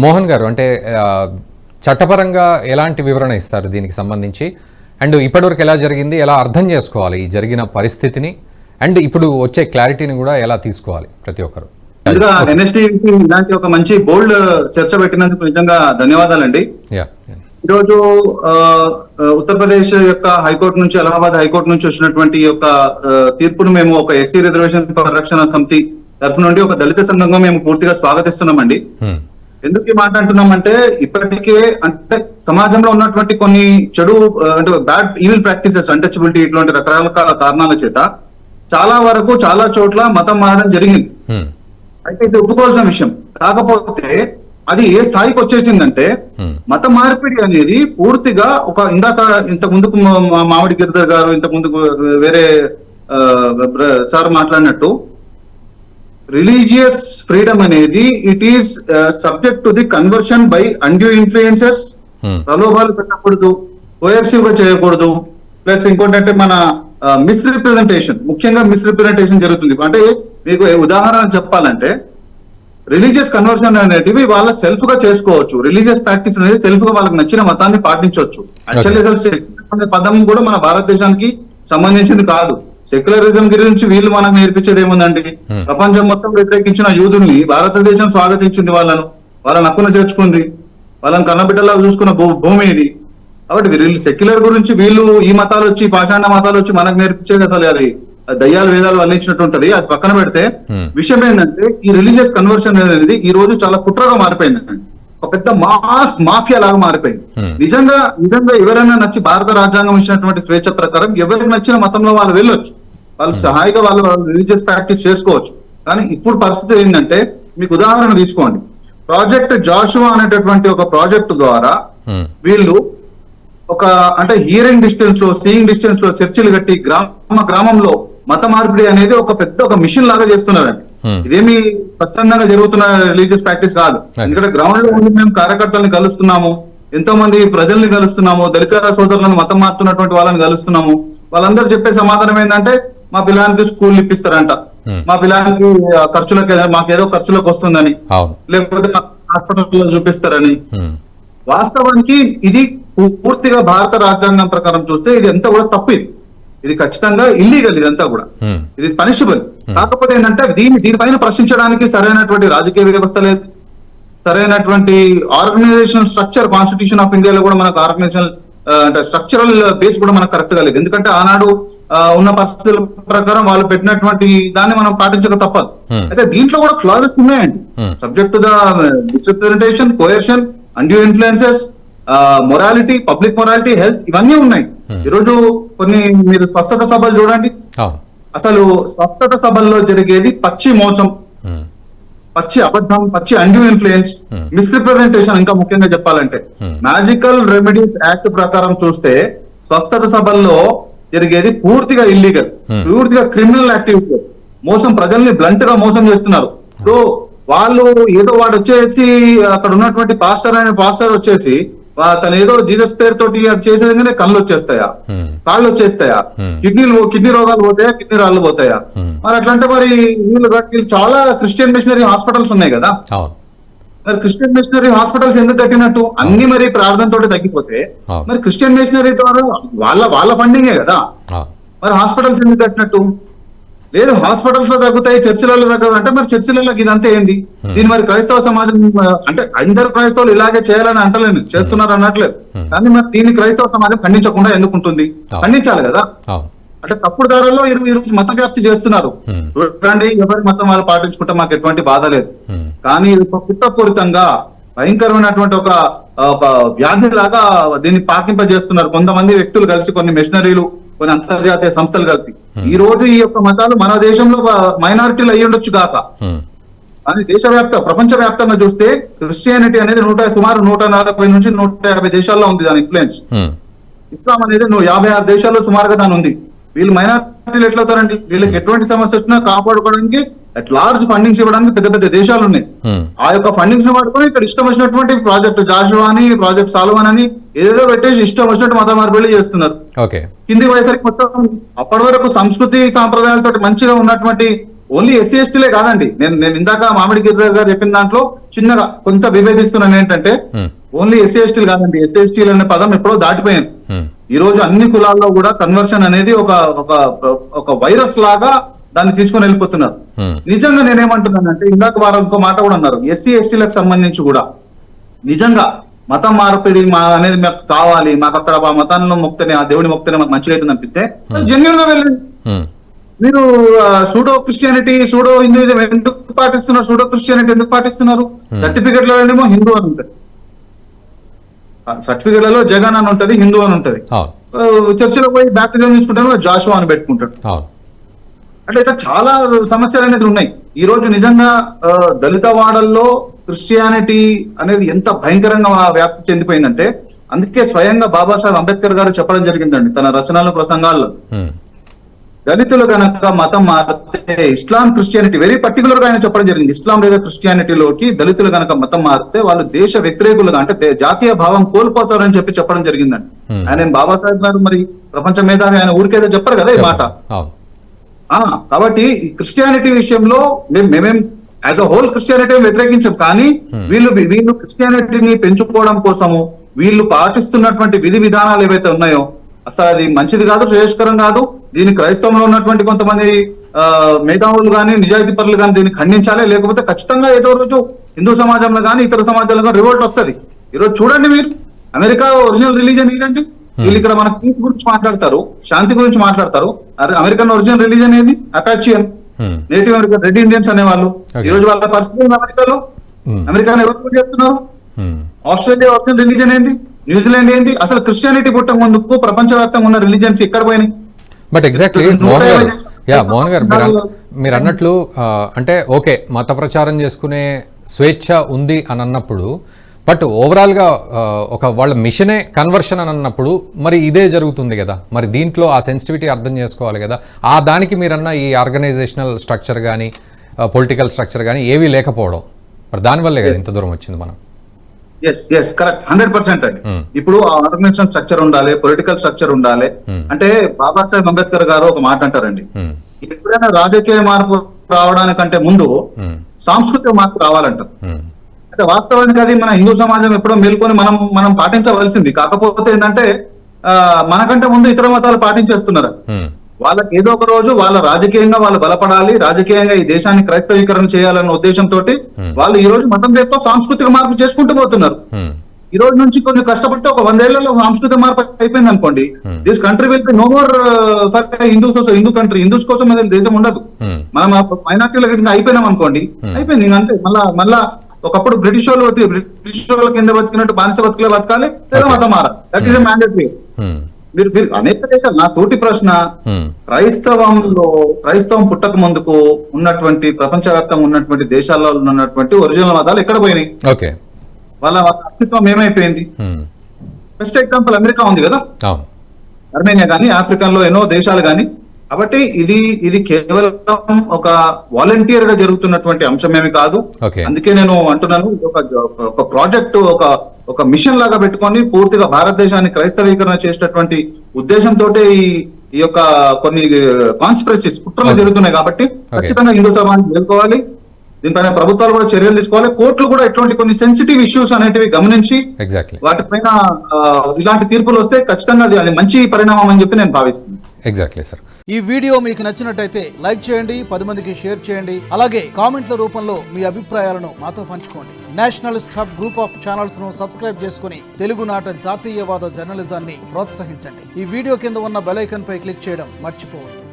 మోహన్ గారు, అంటే చట్టపరంగా ఎలాంటి వివరణ ఇస్తారు దీనికి సంబంధించి? అండ్ ఇప్పటివరకు ఎలా జరిగింది, ఎలా అర్థం చేసుకోవాలి ఈ జరిగిన పరిస్థితిని, అండ్ ఇప్పుడు వచ్చే క్లారిటీని కూడా ఎలా తీసుకోవాలి ప్రతి ఒక్కరు? ఎన్ఎస్టీవీకి ఇలాంటి ఒక మంచి బోల్డ్ చర్చ పెట్టినందుకు నిజంగా ధన్యవాదాలండి. ఈరోజు ఉత్తరప్రదేశ్ యొక్క హైకోర్టు నుంచి, అలహాబాద్ హైకోర్టు నుంచి వచ్చినటువంటి యొక్క తీర్పును మేము ఒక ఎస్సీ రిజర్వేషన్ పరిరక్షణ సమితి తరఫు నుండి ఒక దళిత సంఘంగా మేము పూర్తిగా స్వాగతిస్తున్నామండి. ఎందుకు ఈ మాట అంటున్నామంటే, ఇప్పటికే అంటే సమాజంలో ఉన్నటువంటి కొన్ని చెడు అంటే బ్యాడ్ ఈవిల్ ప్రాక్టీసెస్, అన్టచబిలిటీ, ఇటువంటి రకరకాల కారణాల చేత చాలా వరకు చాలా చోట్ల మతం మారడం జరిగింది. అయితే ఇది ఒప్పుకోవాల్సిన విషయం. కాకపోతే అది ఏ స్థాయికి వచ్చేసిందంటే, మత మార్పిడి అనేది పూర్తిగా ఒక ఇంతకు ముందుకు మామిడి గిరిధర్ గారు ఇంతకు ముందుకు వేరే సార్ మాట్లాడినట్టు, రిలీజియస్ ఫ్రీడమ్ అనేది it is subject to the conversion by undue influences. ప్రలోభాలు పెట్టకూడదు, కోయర్సివ్ గా చేయకూడదు. ప్లస్ ఇంకోటంటే మన మిస్రిప్రజెంటేషన్, ముఖ్యంగా మిస్రిప్రజెంటేషన్ జరుగుతుంది. అంటే మీకు ఉదాహరణ చెప్పాలంటే, రిలీజియస్ కన్వర్షన్ అనేటివి వాళ్ళ సెల్ఫ్ గా చేసుకోవచ్చు. రిలీజియస్ ప్రాక్టీస్ అనేది సెల్ఫ్ గా వాళ్ళకి నచ్చిన మతాన్ని పాటించవచ్చు. యాక్చువల్లీ అసలు పదం కూడా మన భారతదేశానికి సంబంధించింది కాదు. సెక్యులరిజం గురించి వీళ్ళు మనకు నేర్పించేది ఏముందండి? ప్రపంచం మొత్తం వ్యతిరేకించిన యూదుల్ని భారతదేశం స్వాగతించింది, వాళ్ళని హక్కున చేర్చుకుంది, వాళ్ళని కన్నబిడ్డలా చూసుకున్న భూమి ఇది. కాబట్టి వీళ్ళు సెక్యులర్ గురించి వీళ్ళు ఈ మతాలు వచ్చి, పాషాండ మతాలు వచ్చి మనకు నేర్పించేది అసలు అది దయ్యాలు వేదాలు వల్లించినట్టు ఉంటది. అది పక్కన పెడితే విషయం ఏంటంటే, ఈ రిలీజియస్ కన్వర్షన్ అనేది ఈ రోజు చాలా కుట్రగా మారిపోయింది. ఒక పెద్ద మాఫియా లాగా మారిపోయింది. నిజంగా ఎవరైనా నచ్చి, భారత రాజ్యాంగం ఇచ్చినటువంటి స్వేచ్ఛ ప్రకారం ఎవరికి నచ్చిన మతంలో వాళ్ళు వెళ్ళొచ్చు, వాళ్ళు సహాయిగా వాళ్ళు రిలీజియస్ ప్రాక్టీస్ చేసుకోవచ్చు. కానీ ఇప్పుడు పరిస్థితి ఏంటంటే, మీకు ఉదాహరణ తీసుకోండి. ప్రాజెక్ట్ జాషువా అనేటటువంటి ఒక ప్రాజెక్టు ద్వారా వీళ్ళు ఒక అంటే హియరింగ్ డిస్టెన్స్ లో, సీయింగ్ డిస్టెన్స్ లో చర్చిలు కట్టి గ్రామంలో మత మార్పిడి అనేది ఒక పెద్ద ఒక మిషన్ లాగా చేస్తున్నారండి. ఇదేమి స్వచ్ఛందంగా జరుగుతున్న రిలీజియస్ ప్రాక్టీస్ కాదు. ఎందుకంటే గ్రౌండ్ లో ఉండి మేము కార్యకర్తల్ని కలుస్తున్నాము, ఎంతో మంది ప్రజల్ని కలుస్తున్నాము, దళిత సోదరులను మతం మారుతున్నటువంటి వాళ్ళని కలుస్తున్నాము. వాళ్ళందరూ చెప్పే సమాధానం ఏంటంటే, మా పిల్లలకి స్కూల్ ఇప్పిస్తారంట, మా పిల్లలకి ఖర్చులకి మాకేదో ఖర్చులకు వస్తుందని, లేకపోతే హాస్పిటల్లో చూపిస్తారని. వాస్తవానికి ఇది పూర్తిగా భారత రాజ్యాంగం ప్రకారం చూస్తే ఇది అంతా కూడా తప్పు. ఇది ఖచ్చితంగా ఇల్లీగల్, ఇదంతా కూడా ఇది పనిషబుల్. కాకపోతే ఏంటంటే దీనిపైన ప్రశ్నించడానికి సరైనటువంటి రాజకీయ వ్యవస్థ లేదు, సరైనటువంటి ఆర్గనైజేషనల్ స్ట్రక్చర్, కాన్స్టిట్యూషన్ ఆఫ్ ఇండియాలో కూడా మనకు ఆర్గనైజేషనల్ అంటే స్ట్రక్చరల్ బేస్ కూడా మనకు కరెక్ట్ గా లేదు. ఎందుకంటే ఆనాడు ఉన్న పరిస్థితుల ప్రకారం వాళ్ళు పెట్టినటువంటి దాన్ని మనం పాటించక తప్పదు. అయితే దీంట్లో కూడా క్లాజెస్ ఉన్నాయండి. Subject to the misrepresentation, coercion, undue influences, morality, public morality, health, ఇవన్నీ ఉన్నాయి. ఈరోజు కొన్ని మీరు స్వస్థత సభలు చూడండి, అసలు స్వస్థత సభల్లో జరిగేది పచ్చి మోసం, పచ్చి అబద్ధం, పచ్చి అన్డ్యూ ఇన్ఫ్లుయెన్స్, మిస్రిప్రజెంటేషన్. ఇంకా ముఖ్యంగా చెప్పాలంటే, మ్యాజికల్ రెమెడీస్ యాక్ట్ ప్రకారం చూస్తే స్వస్థత సభల్లో జరిగేది పూర్తిగా ఇల్లీగల్, పూర్తిగా క్రిమినల్ యాక్టివిటీ. మోసం, ప్రజల్ని బ్లంట్ గా మోసం చేస్తున్నారు. సో వాళ్ళు ఏదో వాడు వచ్చేసి అక్కడ ఉన్నటువంటి పాస్టర్ వచ్చేసి తను ఏదో జీసస్ పేరుతోటి అది చేసేదంగానే కళ్ళు వచ్చేస్తాయా, కాళ్ళు వచ్చేస్తాయా, కిడ్నీ రోగాలు పోతాయా, కిడ్నీ రాళ్ళు పోతాయా? మరి అట్లంటే మరి వీళ్ళు చాలా క్రిస్టియన్ మిషనరీ హాస్పిటల్స్ ఉన్నాయి కదా, మరి క్రిస్టియన్ మిషనరీ హాస్పిటల్స్ ఎందుకు కట్టినట్టు? అన్ని మరి ప్రార్థనతో తగ్గిపోతే మరి క్రిస్టియన్ మిషనరీ ద్వారా వాళ్ళ ఫండింగే కదా, మరి హాస్పిటల్స్ ఎందుకు కట్టినట్టు? లేదు, హాస్పిటల్స్ లో తగ్గుతాయి, చర్చిలలో తగ్గదు అంటే మరి చర్చిలలో ఇదంతా ఏంది? దీని మరి క్రైస్తవ సమాజం అంటే అందరు క్రైస్తవులు ఇలాగే చేయాలని అంటలేను, చేస్తున్నారు అన్నట్లేదు. కానీ మరి దీన్ని క్రైస్తవ సమాజం ఖండించకుండా ఎందుకు ఉంటుంది? ఖండించాలి కదా. అంటే తప్పుడు దారుల్లో ఈరోజు మత వ్యాప్తి చేస్తున్నారు. చూడండి, ఎవరి మతం వాళ్ళు పాటించుకుంటే మాకు ఎటువంటి బాధ లేదు. కానీ కుట్రపూరితంగా భయంకరమైనటువంటి ఒక వ్యాధి లాగా దీన్ని పాకింపజేస్తున్నారు కొంతమంది వ్యక్తులు కలిసి, కొన్ని మిషనరీలు, కొన్ని అంతర్జాతీయ సంస్థలు కలిపి. ఈ రోజు ఈ యొక్క మతాలు మన దేశంలో మైనారిటీలు అయ్యి ఉండొచ్చు కాక, కానీ ప్రపంచ వ్యాప్తంగా చూస్తే క్రిస్టియానిటీ అనేది సుమారు 140 నుంచి 150 దేశాల్లో ఉంది దాని ఇన్ఫ్లుయెన్స్. ఇస్లాం అనేది 56 దేశాల్లో సుమారుగా దాని ఉంది. వీళ్ళు మైనారిటీలు ఎట్లా అవుతారండి? వీళ్ళకి ఎటువంటి సమస్య వచ్చినా కాపాడుకోవడానికి అట్ లార్జ్ ఫండింగ్స్ ఇవ్వడానికి పెద్ద పెద్ద దేశాలు ఉన్నాయి. ఆ యొక్క ఫండింగ్స్ ని వాడుకొని ఇక్కడ ఇష్టం వచ్చినటువంటి ప్రాజెక్ట్ జాషువా అని, ప్రాజెక్ట్ సాల్వన్ అని ఏదేదో పెట్టేసి ఇష్టం వచ్చినట్టు మత మార్పిడి చేస్తున్నారు. కింది వయసరికి మొత్తం అప్పటి వరకు సంస్కృతి సాంప్రదాయాలతో మంచిగా ఉన్నటువంటి ఓన్లీ ఎస్సీ ఎస్టీలే కాదండి. నేను ఇందాక మామిడి గిరిధర్ గారు చెప్పిన దాంట్లో చిన్నగా కొంత విభేదిస్తున్నాను ఏంటంటే ఓన్లీ ఎస్సీ ఎస్టీలు కాదండి. ఎస్సీ ఎస్టీలు అనే పదం ఎప్పుడో దాటిపోయింది. ఈ రోజు అన్ని కులాల్లో కూడా కన్వర్షన్ అనేది ఒక వైరస్ లాగా దాన్ని తీసుకొని వెళ్ళిపోతున్నారు. నిజంగా నేనేమంటున్నానంటే ఇందాక వారు ఇంకో మాట కూడా అన్నారు, ఎస్సీ ఎస్టీలకు సంబంధించి కూడా నిజంగా మతం మార్పిడి అనేది మాకు కావాలి, మాకు అక్కడ ఆ మతాల్లో మొక్తేనే ఆ దేవుడి మొక్తేనే మాకు మంచిగా అవుతుంది అనిపిస్తే జెన్యున్ గా వెళ్ళండి. మీరు సూడో క్రిస్టియానిటీ సూడో హిందూయిజం ఎందుకు పాటిస్తున్నారు, సూడో క్రిస్టియానిటీ ఎందుకు పాటిస్తున్నారు? సర్టిఫికెట్ లో ఏమో హిందూ అని ఉంటుంది, సర్టిఫికెట్లలో జగన్ అని ఉంటది, హిందూ అని ఉంటది. చర్చిలో పోయి బ్యాప్టిజం తీసుకుంటాను జాషువా అని పెట్టుకుంటాడు. అంటే ఇట్లా చాలా సమస్యలు అనేది ఉన్నాయి. ఈ రోజు నిజంగా దళిత వాడల్లో క్రిస్టియానిటీ అనేది ఎంత భయంకరంగా వ్యాప్తి చెందిపోయిందంటే అందుకే స్వయంగా బాబాసాహెబ్ అంబేద్కర్ గారు చెప్పడం జరిగిందండి తన రచనలు ప్రసంగాల్లో, దళితులు గనక మతం మారితే ఇస్లాం క్రిస్టియానిటీ వెరీ పర్టికులర్ గా ఆయన చెప్పడం జరిగింది. ఇస్లాం లేదా క్రిస్టియానిటీలోకి దళితులు గనక మతం మారితే వాళ్ళు దేశ వ్యతిరేకులుగా అంటే జాతీయ భావం కోల్పోతారని చెప్పడం జరిగిందండి. ఆయన బాబాసాహెబ్ గారు మరి ప్రపంచ మేధావి, ఆయన ఊరికేదో చెప్పారు కదా ఈ మాట. కాబట్టి క్రిస్టియానిటీ విషయంలో మేమేం యాజ్ అ హోల్ క్రిస్టియానిటీ వ్యతిరేకించాం, కానీ వీళ్ళు క్రిస్టియానిటీని పెంచుకోవడం కోసము వీళ్ళు పాటిస్తున్నటువంటి విధి విధానాలు ఏవైతే ఉన్నాయో అసలు అది మంచిది కాదు, శ్రేయస్కరం కాదు. దీన్ని క్రైస్తవంలో ఉన్నటువంటి కొంతమంది మేధావులు కానీ నిజాయితీ పరులు కానీ దీన్ని ఖండించాలి. లేకపోతే ఖచ్చితంగా ఏదో రోజు హిందూ సమాజంలో కానీ ఇతర సమాజంలో కానీ రివోల్ట్ వస్తుంది. ఈరోజు చూడండి మీరు, అమెరికా ఒరిజినల్ రిలీజన్ ఏదండి? వీళ్ళు ఇక్కడ మన పీస్ గురించి మాట్లాడతారు, శాంతి గురించి మాట్లాడతారు. అమెరికన్ ఒరిజినల్ రిలీజన్ ఏది? అపాచియన్, నేటివ్ అమెరికన్ రెడ్ ఇండియన్స్ అనేవాళ్ళు. ఈ రోజు వాళ్ళ పరిస్థితి అమెరికాలో, అమెరికాను ఎవరు చేస్తున్నారు? ఆస్ట్రేలియా ఒరిజినల్ రిలీజన్ ఏంది? న్యూజిలాండ్ ఏంది? అసలు క్రిస్టియానిటీ పుట్టక ముందుకు ప్రపంచవ్యాప్తంగా ఉన్న రిలీజన్స్ ఎక్కడ పోయినాయి? బట్ ఎగ్జాక్ట్లీ మోహన్ గారు మీరు అన్నట్లు అంటే ఓకే మత ప్రచారం చేసుకునే స్వేచ్ఛ ఉంది అని అన్నప్పుడు, బట్ ఓవరాల్గా ఒక వాళ్ళ మిషనే కన్వర్షన్ అని అన్నప్పుడు మరి ఇదే జరుగుతుంది కదా. మరి దీంట్లో ఆ సెన్సిటివిటీ అర్థం చేసుకోవాలి కదా. ఆ దానికి మీరన్న ఈ ఆర్గనైజేషనల్ స్ట్రక్చర్ కానీ పొలిటికల్ స్ట్రక్చర్ కానీ ఏవీ లేకపోవడం, మరి దానివల్లే కదా ఇంత దూరం వచ్చింది మనం. ఎస్ కరెక్ట్, 100% అండి. ఇప్పుడు ఆ ఆర్గనైజేషన్ స్ట్రక్చర్ ఉండాలి, పొలిటికల్ స్ట్రక్చర్ ఉండాలి. అంటే బాబాసాహెబ్ అంబేద్కర్ గారు ఒక మాట అంటారండి, ఎప్పుడైనా రాజకీయ మార్పు రావడానికంటే ముందు సాంస్కృతిక మార్పు రావాలంటారు. అంటే వాస్తవానికి అది మన హిందూ సమాజం ఎప్పుడో మేల్కొని మనం పాటించవలసింది. కాకపోతే ఏంటంటే మనకంటే ముందు ఇతర మతాలు పాటించేస్తున్నారు. వాళ్ళకి ఏదో ఒక రోజు వాళ్ళ రాజకీయంగా వాళ్ళు బలపడాలి, రాజకీయంగా ఈ దేశాన్ని క్రైస్తవీకరణ చేయాలన్న ఉద్దేశంతో వాళ్ళు ఈ రోజు మతం పేరుతో సాంస్కృతిక మార్పు చేసుకుంటూ పోతున్నారు. ఈ రోజు నుంచి కొన్ని కష్టపడితే ఒక 100 ఏళ్లలో సాంస్కృతిక మార్పు అయిపోయింది అనుకోండి, this country will be no more for Hindu country. Hindus కోసం అనేది దేశం ఉండదు. మనం మైనార్టీల కింద అయిపోయినాం అనుకోండి, అయిపోయింది అంతే. మళ్ళా ఒకప్పుడు బ్రిటిష్ వాళ్ళ కింద బతికినట్టు బానిస బతుకులే బతకాలి, లేదా మతం మారాలి. That is a mandatory. మీరు అనేక దేశాలు, నా సూటి ప్రశ్న, క్రైస్తవం పుట్టక ముందుకు ఉన్నటువంటి ప్రపంచవ్యాప్తంగా ఉన్నటువంటి దేశాల్లో ఉన్నటువంటి ఒరిజినల్ మతాలు ఎక్కడ పోయినాయి? వాళ్ళ అస్తిత్వం ఏమైపోయింది? బెస్ట్ ఎగ్జాంపుల్ అమెరికా ఉంది కదా, అర్మేనియా కానీ ఆఫ్రికన్ లో ఎన్నో దేశాలు కానీ. కాబట్టి ఇది కేవలం ఒక వాలంటీర్ గా జరుగుతున్నటువంటి అంశమేమి కాదు. అందుకే నేను అంటున్నాను, ఒక ప్రాజెక్ట్, ఒక మిషన్ లాగా పెట్టుకొని పూర్తిగా భారతదేశాన్ని క్రైస్తవీకరణ చేసేటటువంటి ఉద్దేశంతో ఈ యొక్క కొన్ని కాన్స్పిరసీస్ కుట్రలు జరుగుతున్నాయి. కాబట్టి ఖచ్చితంగా హిందూ సమాజం ఎదుర్కోవాలి, దీనిపైన ప్రభుత్వాలు కూడా చర్యలు తీసుకోవాలి. కోర్టులు కూడా ఇటువంటి కొన్ని సెన్సిటివ్ ఇష్యూస్ అనేటివి గమనించి వాటిపైన ఇలాంటి తీర్పులు వస్తే ఖచ్చితంగా అది మంచి పరిణామం అని చెప్పి నేను భావిస్తున్నాను. Exactly sir. ఈ వీడియో మీకు నచ్చినట్టయితే లైక్ చేయండి, 10 మందికి షేర్ చేయండి. అలాగే కామెంట్ల రూపంలో మీ అభిప్రాయాలను మాతో పంచుకోండి. Nationalist hub group of channels ను సబ్స్క్రైబ్ చేసుకుని తెలుగునాట జాతీయవాద జర్నలిజాన్ని ప్రోత్సహించండి. ఈ వీడియో కింద ఉన్న బెల్ ఐకాన్ పై క్లిక్ చేయడం మర్చిపోవద్దు.